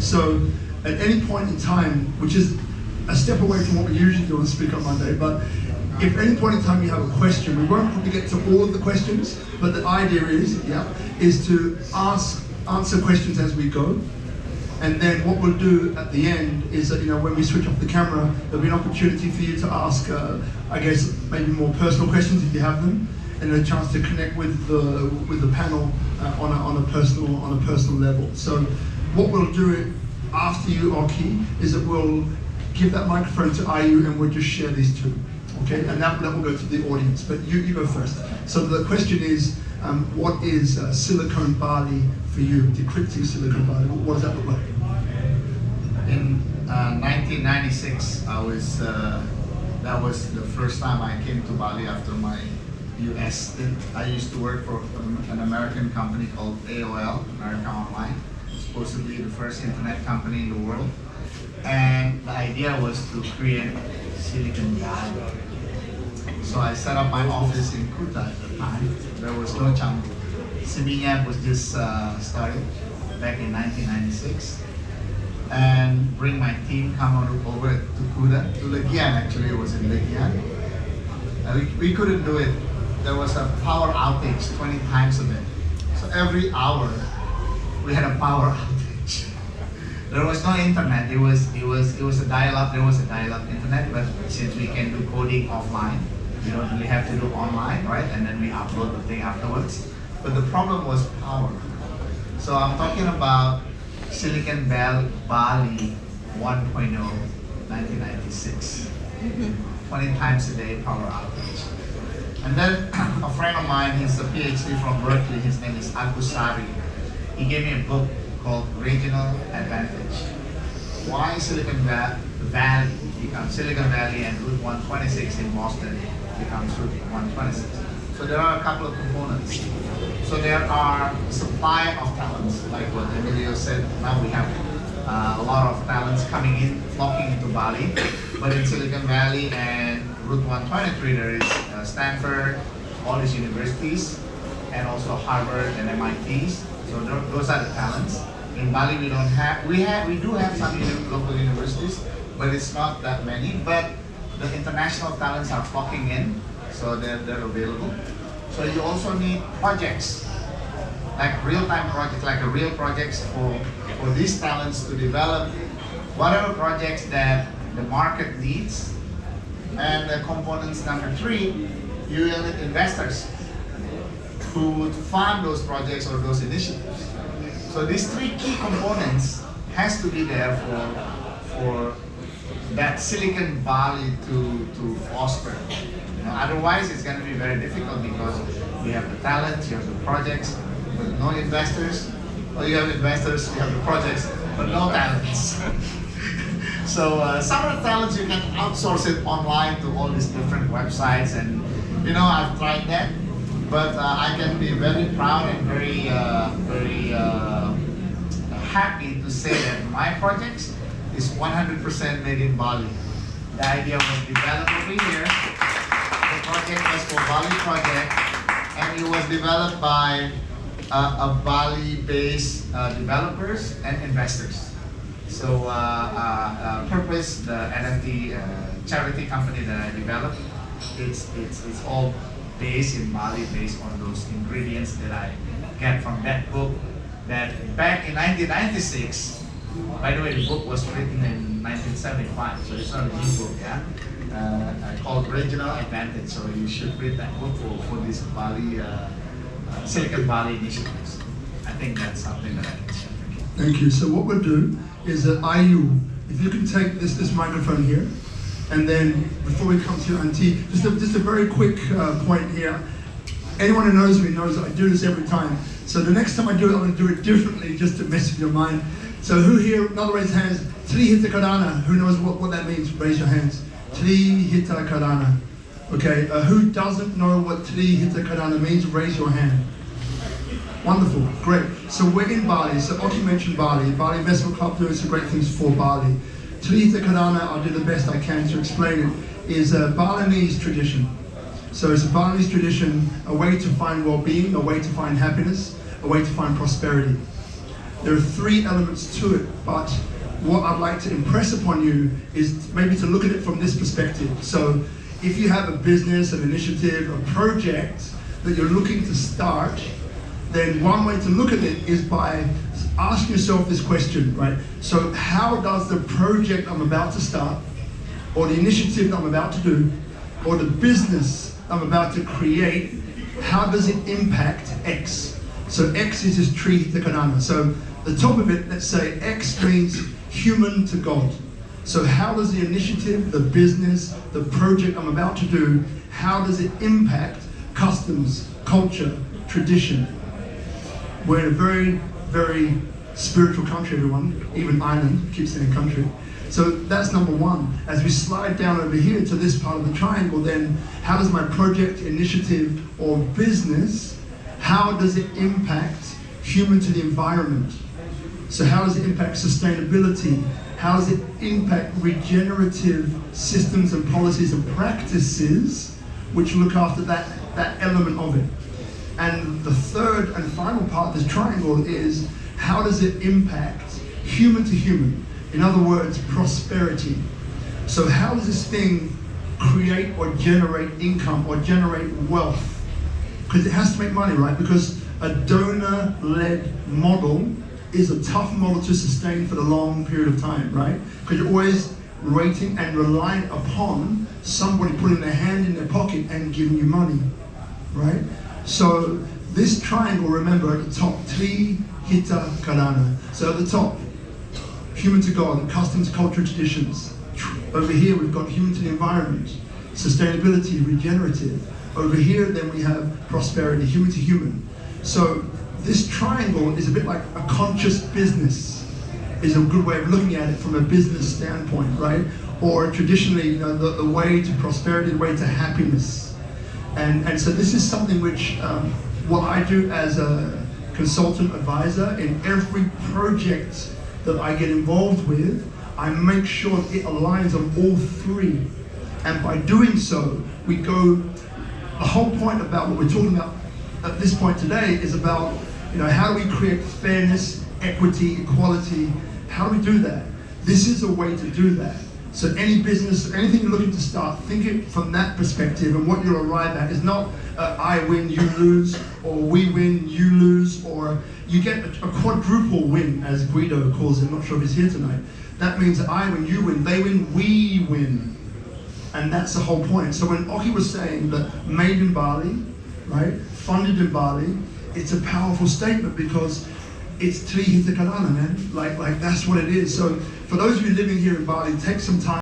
So at any point in time, which is a step away from what we usually do on SpeakUp Monday, but if at any point in time you have a question, we won't probably get to all of the questions, but the idea is to answer questions as we go. And then what we'll do at the end is that, when we switch off the camera, there'll be an opportunity for you to ask, I guess, maybe more personal questions if you have them, and a chance to connect with the panel on a personal level. So what we'll do after you, Oki, is that we'll give that microphone to IU and we'll just share these two, okay? And that will go to the audience, but you go first. So the question is, what is Silicon Valley for you, decrypting Silicon Valley? What does that look like? In 1996, that was the first time I came to Bali after my US stint. I used to work for an American company called AOL, America Online, supposedly the first internet company in the world. And the idea was to create Silicon Valley. So I set up my office in Kuta at the time. There was no Canggu. Siminyat was just started back in 1996. And bring my team, come over to Kuta, to Legian actually, it was in Legian. We couldn't do it. There was a power outage 20 times a day. So every hour we had a power outage. There was no internet. It was a dial-up. There was a dial-up internet, but since we can do coding offline, we don't really have to do online, right? And then we upload the thing afterwards. But the problem was power. So I'm talking about Silicon Valley Bali 1.0, 1996. 20 times a day power outage. And then a friend of mine, he's a PhD from Berkeley, his name is Agusari. He gave me a book called Regional Advantage. Why Silicon Valley becomes Silicon Valley and Route 126 in Boston becomes Route 126. So there are a couple of components. So there are supply of talents, like what Emilio said. Now we have a lot of talents coming in, flocking into Bali. But in Silicon Valley and Route 123, there is Stanford, all these universities, and also Harvard and MITs. So those are the talents. In Bali, we don't have. We do have some local universities, but it's not that many. But the international talents are flocking in, so they're available. So you also need projects, like real-time projects, like a real projects for these talents to develop whatever projects that the market needs. And the components number 3, you will need investors who would fund those projects or those initiatives. So these 3 key components has to be there for that Silicon Valley to foster. Otherwise, it's going to be very difficult because you have the talent, you have the projects, but no investors. Or you have investors, you have the projects, but no talents. So some of the talents you can outsource it online to all these different websites, and I've tried that. But I can be very proud and very happy to say that my projects is 100% made in Bali. The idea was developed over here. The project was for Bali project, and it was developed by a Bali-based developers and investors. So Purpose, the NFT charity company that I developed, it's all based in Bali, based on those ingredients that I get from that book. That back in 1996, by the way, the book was written in 1975, so it's not a new book, yeah. I called Regional Advantage, so you should read that book for this Bali, Silicon Valley initiatives. I think that's something that I can share. Thank you. So what we'll do is that IU, if you can take this microphone here, and then before we come to your auntie, just a very quick point here. Anyone who knows me knows that I do this every time. So the next time I do it, I'm going to do it differently just to mess with your mind. So who here, another raise hands, Tri Hita Karana, who knows what that means? Raise your hands. Tri Hita Karana. Okay, who doesn't know what Tri Hita Karana means? Raise your hand. Wonderful, great. So we're in Bali, so Oki mentioned Bali. Bali Investment Club doing some great things for Bali. Tri Hita Karana, I'll do the best I can to explain it, is a Balinese tradition. So it's a Balinese tradition, a way to find well-being, a way to find happiness, a way to find prosperity. There are three elements to it, but what I'd like to impress upon you is maybe to look at it from this perspective. So if you have a business, an initiative, a project that you're looking to start, then one way to look at it is by asking yourself this question, right? So how does the project I'm about to start, or the initiative that I'm about to do, or the business I'm about to create, how does it impact X? So X is this tree hitakanana. So the top of it, let's say X means human to God. So how does the initiative, the business, the project I'm about to do, how does it impact customs, culture, tradition? We're in a very, very spiritual country, everyone, even Ireland keeps saying country. So that's number one. As we slide down over here to this part of the triangle, then how does my project, initiative, or business, how does it impact human to the environment? So how does it impact sustainability? How does it impact regenerative systems and policies and practices which look after that element of it? And the third and final part of this triangle is how does it impact human to human? In other words, prosperity. So how does this thing create or generate income or generate wealth? Because it has to make money, right? Because a donor-led model is a tough model to sustain for the long period of time, right? Because you're always rating and relying upon somebody putting their hand in their pocket and giving you money, right? So this triangle, remember, at the top, Tri Hita Karana. So at the top, human to God, customs, culture, traditions. Over here, we've got human to the environment, sustainability, regenerative. Over here, then we have prosperity, human to human. So this triangle is a bit like a conscious business, is a good way of looking at it from a business standpoint, right? Or traditionally, you know, the way to prosperity, the way to happiness. And so this is something which, what I do as a consultant advisor in every project that I get involved with, I make sure it aligns on all three. And by doing so, we go, the whole point about what we're talking about at this point today is about, you know, how do we create fairness, equity, equality? How do we do that? This is a way to do that. So any business, anything you're looking to start, think it from that perspective, and what you'll arrive at is not I win, you lose, or we win, you lose, or you get a quadruple win, as Guido calls it. I'm not sure if he's here tonight. That means I win, you win, they win, we win. And that's the whole point. So when Oki was saying that made in Bali, right, funded in Bali, it's a powerful statement because it's Tri Hita Karana, man. Like that's what it is. So for those of you living here in Bali, take some time.